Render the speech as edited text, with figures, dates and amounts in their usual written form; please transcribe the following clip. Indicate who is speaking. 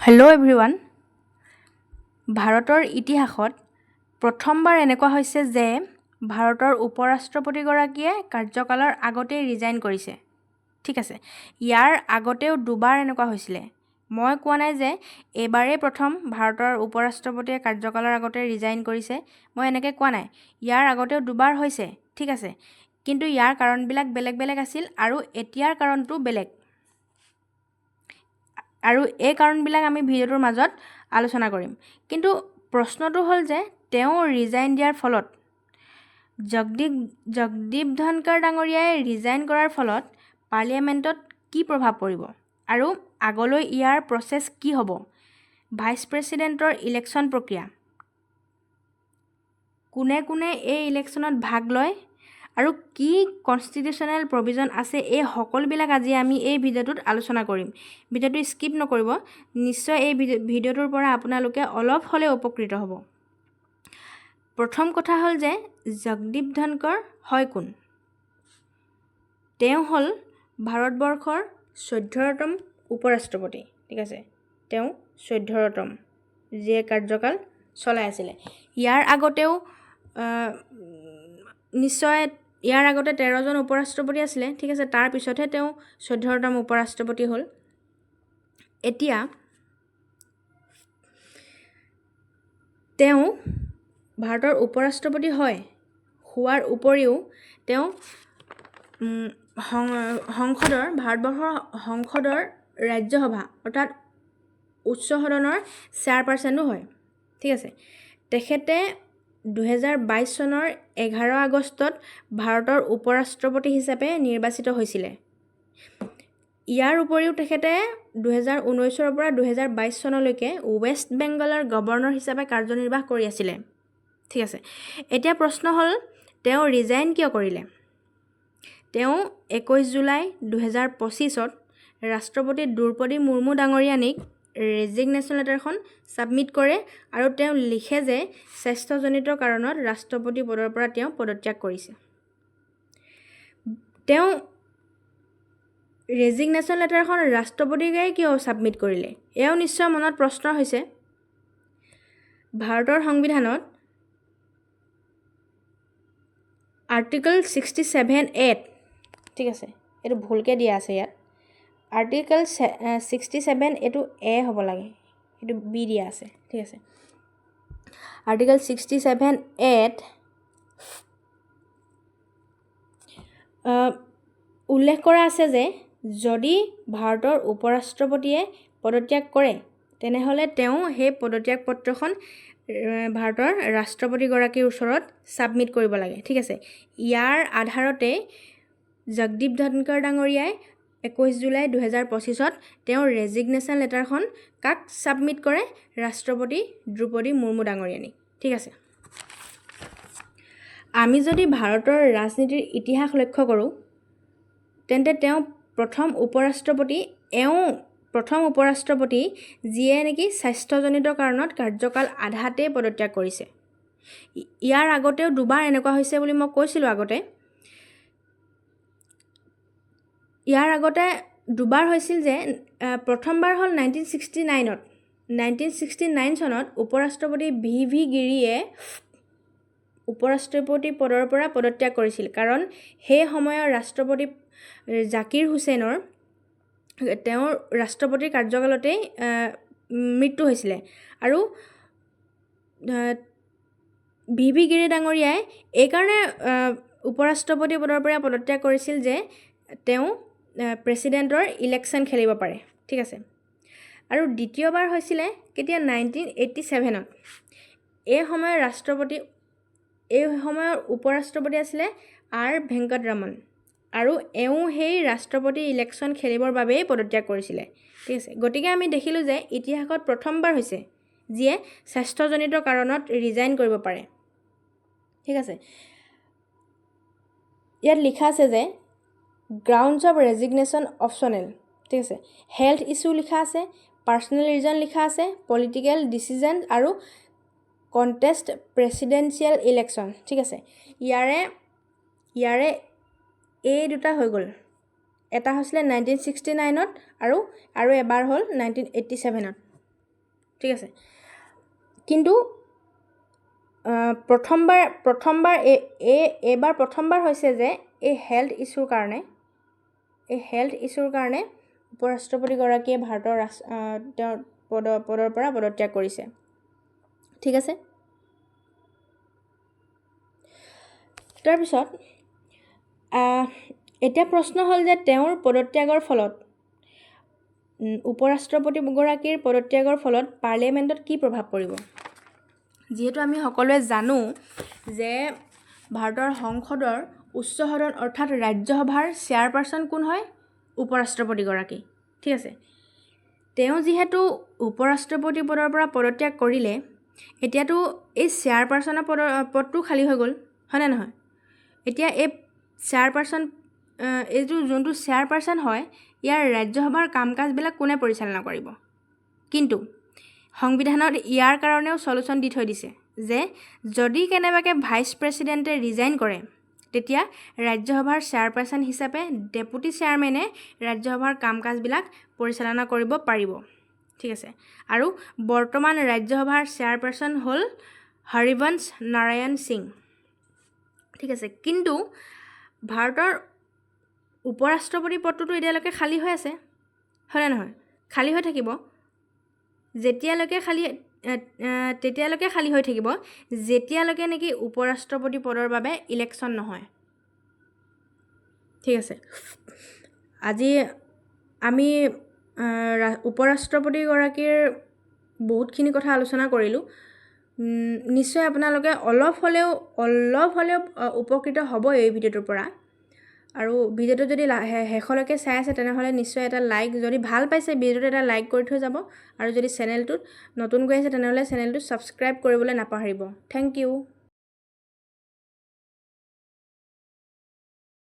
Speaker 1: Hello' everyone. ভাৰতৰ ইতিহাসত প্ৰথমবাৰ এনেকুৱা হৈছে যে ভাৰতৰ উপৰাষ্ট্ৰপতিগৰাকীয়ে কাৰ্যকালৰ আগতেই ৰিজাইন কৰিছে। ঠিক আছে, ইয়াৰ আগতেও দুবাৰ এনেকুৱা হৈছিলে। মই কোৱা নাই যে এইবাৰেই প্ৰথম ভাৰতৰ উপৰাষ্ট্ৰপতিয়ে কাৰ্যকালৰ আগতে ৰিজাইন কৰিছে, মই এনেকৈ কোৱা নাই। ইয়াৰ আগতেও দুবাৰ হৈছে, ঠিক আছে, কিন্তু ইয়াৰ কাৰণবিলাক বেলেগ বেলেগ আছিল আৰু এতিয়াৰ কাৰণটো বেলেগ। আৰু এই কাৰণবিলাক আমি ভিডিঅ'টোৰ মাজত আলোচনা কৰিম। কিন্তু প্ৰশ্নটো হ'ল যে তেওঁ ৰিজাইন দিয়াৰ ফলত জগদীপ ধনখৰ ডাঙৰীয়াই ৰিজাইন কৰাৰ ফলত পাৰ্লিয়ামেণ্টত কি প্ৰভাৱ পৰিব আৰু আগলৈ ইয়াৰ প্ৰচেছ কি হ'ব, ভাইচ প্ৰেছিডেণ্টৰ ইলেকশ্যন প্ৰক্ৰিয়া, কোনে কোনে এই ইলেকশ্যনত ভাগ লয় আৰু কি কনষ্টিটিউশ্যনেল প্ৰভিজন আছে, এই সকলোবিলাক আজি আমি এই ভিডিঅ'টোত আলোচনা কৰিম। ভিডিঅ'টো স্কিপ নকৰিব, নিশ্চয় এই ভিডিঅ'টোৰ পৰা আপোনালোকে অলপ হ'লেও উপকৃত হ'ব। প্ৰথম কথা হ'ল যে জগদীপ ধনখৰ হয় কোন? তেওঁ হ'ল ভাৰতবৰ্ষৰ 14তম উপৰাষ্ট্ৰপতি। ঠিক আছে, তেওঁ 14তম যিয়ে কাৰ্যকাল চলাই আছিলে। ইয়াৰ আগতেও নিশ্চয় ইয়াৰ আগতে 13জন উপৰাষ্ট্ৰপতি আছিলে। ঠিক আছে, তাৰপিছতহে তেওঁ 14তম উপৰাষ্ট্ৰপতি হ'ল। এতিয়া তেওঁ ভাৰতৰ উপৰাষ্ট্ৰপতি হোৱাৰ উপৰিও তেওঁ ভাৰতবৰ্ষৰ সংসদৰ ৰাজ্যসভা অৰ্থাৎ উচ্চ সদনৰ চেয়াৰপাৰ্চনো হয়। ঠিক আছে, তেখেতে 2022 চনৰ 11 আগষ্টত ভাৰতৰ উপৰাষ্ট্ৰপতি হিচাপে নিৰ্বাচিত হৈছিলে। ইয়াৰ উপৰিও তেখেতে 2019 পৰা 2022 চনলৈকে ৱেষ্ট বেংগলৰ গভৰ্ণৰ হিচাপে কাৰ্যনিৰ্বাহ কৰি আছিলে। ঠিক আছে, এতিয়া প্ৰশ্ন হ'ল তেওঁ ৰিজাইন কিয় কৰিলে? তেওঁ 21 জুলাই 2025ত ৰাষ্ট্ৰপতি দ্ৰৌপদী মুৰ্মু ডাঙৰীয়ানীক ৰেজিগনেশ্যন লেটাৰখন ছাবমিট কৰে আৰু তেওঁ লিখে যে স্বাস্থ্যজনিত কাৰণত ৰাষ্ট্ৰপতি পদৰ পৰা তেওঁ পদত্যাগ কৰিছে। তেওঁ ৰেজিগনেশ্যন লেটাৰখন ৰাষ্ট্ৰপতিকে কিয় ছাবমিট কৰিলে? এয়াও নিশ্চয় মনত প্ৰশ্ন হৈছে। ভাৰতৰ সংবিধানত আৰ্টিকল 67(a) ঠিক আছে, এইটো ভুলকৈ দিয়া আছে ইয়াত। আৰ্টিকল 67 এইটো এ হ'ব লাগে, এইটো বি দিয়া আছে। ঠিক আছে, আৰ্টিকল 67(a)ত উল্লেখ কৰা আছে যে যদি ভাৰতৰ উপৰাষ্ট্ৰপতিয়ে পদত্যাগ কৰে তেনেহ'লে তেওঁ সেই পদত্যাগ পত্ৰখন ভাৰতৰ ৰাষ্ট্ৰপতিগৰাকীৰ ওচৰত ছাবমিট কৰিব লাগে। ঠিক আছে, ইয়াৰ আধাৰতে জগদীপ ধনখৰ ডাঙৰীয়াই 21 জুলাই 2025ত তেওঁৰ ৰেজিগনেশ্যন লেটাৰখন কাক ছাবমিট কৰে? ৰাষ্ট্ৰপতি দ্ৰৌপদী মুৰ্মু ডাঙৰীয়ানীক। ঠিক আছে, আমি যদি ভাৰতৰ ৰাজনীতিৰ ইতিহাস লক্ষ্য কৰোঁ তেন্তে তেওঁ প্ৰথম উপৰাষ্ট্ৰপতি যিয়ে নেকি স্বাস্থ্যজনিত কাৰণত কাৰ্যকাল আধাতেই পদত্যাগ কৰিছে। ইয়াৰ আগতেও দুবাৰ এনেকুৱা হৈছে বুলি মই কৈছিলোঁ আগতে। ইয়াৰ আগতে দুবাৰ হৈছিল যে প্ৰথমবাৰ হ'ল 1969ত। 1969 চনত উপৰাষ্ট্ৰপতি VV গিৰিয়ে উপৰাষ্ট্ৰপতি পদৰ পৰা পদত্যাগ কৰিছিল, কাৰণ সেই সময়ৰ ৰাষ্ট্ৰপতি জাকিৰ হুছেইনৰ তেওঁৰ ৰাষ্ট্ৰপতিৰ কাৰ্যকালতেই মৃত্যু হৈছিলে। আৰু VV গিৰি ডাঙৰীয়াই এইকাৰণে উপৰাষ্ট্ৰপতি পদৰ পৰা পদত্যাগ কৰিছিল যে তেওঁ প্ৰেছিডেণ্টৰ ইলেকশ্যন খেলিব পাৰে। ঠিক আছে, আৰু দ্বিতীয়বাৰ হৈছিলে কেতিয়া? 1987ত। এই সময়ৰ উপৰাষ্ট্ৰপতি আছিলে R ভেংকটৰামন, আৰু এওঁ সেই ৰাষ্ট্ৰপতি ইলেকশ্যন খেলিবৰ বাবেই পদত্যাগ কৰিছিলে। ঠিক আছে, গতিকে আমি দেখিলোঁ যে ইতিহাসত প্ৰথমবাৰ হৈছে যিয়ে স্বাস্থ্যজনিত কাৰণত ৰিজাইন কৰিব পাৰে। ঠিক আছে, ইয়াত লিখা আছে যে গ্ৰাউণ্ডছ অফ ৰেজিগনেশ্যন অপশ্যনেল। ঠিক আছে, হেল্থ ইছ্যু লিখা আছে, পাৰ্চনেল ৰিজন লিখা আছে, পলিটিকেল ডিচিজন আৰু কণ্টেষ্ট প্ৰেছিডেন্সিয়েল ইলেকশ্যন। ঠিক আছে, ইয়াৰে এই দুটা হৈ গ'ল। এটা হৈছিলে 1969ত আৰু এবাৰ হ'ল 1987ত। ঠিক আছে। কিন্তু এইবাৰ প্ৰথমবাৰ হৈছে যে এই হেল্থ ইছ্যুৰ কাৰণে উপ ৰাষ্ট্ৰপতিগৰাকীয়ে ভাৰতৰ তেওঁৰ পদৰ পৰা পদত্যাগ কৰিছে। ঠিক আছে। তাৰপিছত এতিয়া প্ৰশ্ন হ'ল যে তেওঁৰ পদত্যাগৰ ফলত উপ ৰাষ্ট্ৰপতিগৰাকীৰ পদত্যাগৰ ফলত পাৰ্লিয়ামেণ্টত কি প্ৰভাৱ পৰিব। যিহেতু আমি সকলোৱে জানো যে ভাৰতৰ সংসদৰ উচ্চ সদন অৰ্থাৎ ৰাজ্যসভাৰ চেয়াৰপাৰ্চন কোন হয়? উপ ৰাষ্ট্ৰপতিগৰাকী। ঠিক আছে। তেওঁ যিহেতু উপ ৰাষ্ট্ৰপতি পদৰ পৰা পদত্যাগ কৰিলে, এতিয়াতো এই চেয়াৰপাৰ্চনৰ পদটো খালী হৈ গ'ল, হয়নে নহয়? এতিয়া এই চেয়াৰপাৰ্চন যোনটো চেয়াৰপাৰ্চন হয়, ইয়াৰ ৰাজ্যসভাৰ কাম কাজবিলাক কোনে পৰিচালনা কৰিব? কিন্তু সংবিধানত ইয়াৰ কাৰণেও চলুচন দি থৈ দিছে যে যদি কেনেবাকৈ ভাইচ প্ৰেছিডেণ্টে ৰিজাইন কৰে, তেতিয়া ৰাজ্যসভাৰ চেয়াৰপাৰ্চন হিচাপে ডেপুটি চেয়াৰমেনে ৰাজ্যসভাৰ কাম কাজবিলাক পৰিচালনা কৰিব পাৰিব। ঠিক আছে। আৰু বৰ্তমান ৰাজ্যসভাৰ চেয়াৰপাৰ্চন হ'ল হৰিবংশ নাৰায়ণ সিং। ঠিক আছে। কিন্তু ভাৰতৰ উপ ৰাষ্ট্ৰপতি পদটোতো এতিয়ালৈকে খালী হৈ আছে, হয়নে নহয়? খালী হৈ থাকিব তেতিয়ালৈকে খালী হৈ থাকিব যেতিয়ালৈকে নেকি উপ ৰাষ্ট্ৰপতি পদৰ বাবে ইলেকশ্যন নহয়। ঠিক আছে। আজি আমি উপ ৰাষ্ট্ৰপতিগৰাকীৰ বহুতখিনি কথা আলোচনা কৰিলোঁ। নিশ্চয় আপোনালোকে অলপ হ'লেও উপকৃত হ'ব এই ভিডিঅ'টোৰ পৰা। আৰু ভিডিঅ'টো যদি শেষলৈকে চাই আছে তেনেহ'লে নিশ্চয় এটা লাইক, যদি ভাল পাইছে ভিডিঅ'টো এটা লাইক কৰি থৈ যাব। আৰু যদি চেনেলটোত নতুনকৈ আছে তেনেহ'লে চেনেলটো ছাবস্ক্ৰাইব কৰিবলৈ নাপাহৰিব। Thank U.